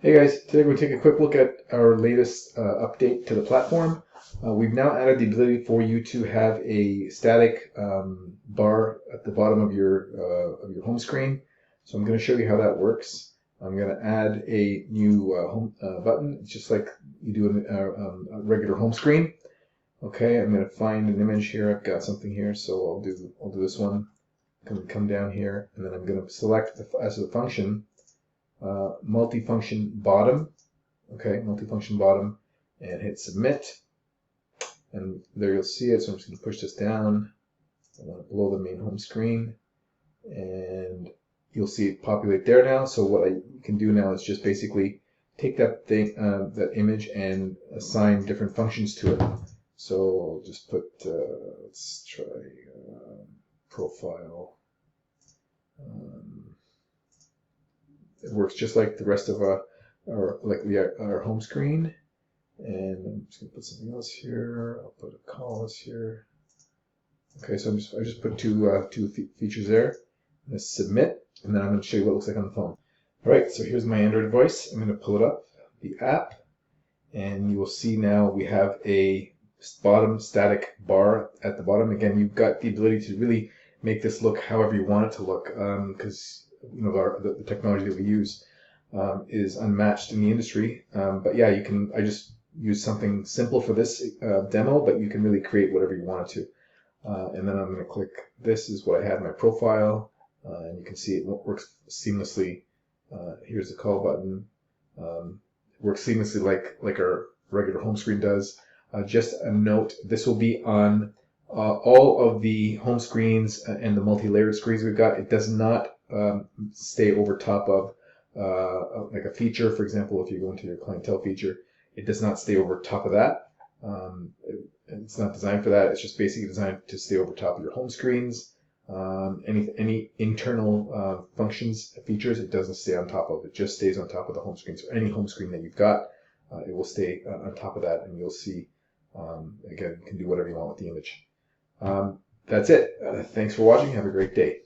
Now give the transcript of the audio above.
Hey guys, today we're going to take a quick look at our latest update to the platform. We've now added the ability for you to have a static bar at the bottom of your home screen. So I'm going to show you how that works. I'm going to add a new home button, just like you do in a regular home screen. Okay, I'm going to find an image here. I've got something here, so I'll do this one. Come down here, and then I'm going to select as a function. Multifunction bottom, okay, multifunction bottom, and hit submit, and there you'll see it. So I'm just going to push this down. I want it below the main home screen, and you'll see it populate there now. So what I can do now is just basically take that thing, that image, and assign different functions to it. So I'll just put, let's try profile. It works just like the rest of our home screen. And I'm just going to put something else here. I'll put a call here. Okay, so I just put two features there. I'm going to submit, and then I'm going to show you what it looks like on the phone. All right, so here's my Android device. I'm going to pull it up, the app, and you will see now we have a bottom static bar at the bottom. Again, you've got the ability to really make this look however you want it to look, because the technology that we use is unmatched in the industry. But yeah, I just use something simple for this demo, but you can really create whatever you wanted to. And then I'm going to click, this is what I had in my profile, and you can see it works seamlessly. Here's the call button. It works seamlessly like our regular home screen does. Just a note, this will be on all of the home screens and the multi-layered screens we've got. It does not stay over top of like a feature. For example, if you go into your clientele feature, it does not stay over top of that. It's not designed for that. It's just basically designed to stay over top of your home screens. Any internal functions, features, it doesn't stay on top of. It just stays on top of the home screen. So any home screen that you've got, it will stay on top of that, and you'll see, again, you can do whatever you want with the image. That's it. Thanks for watching. Have a great day.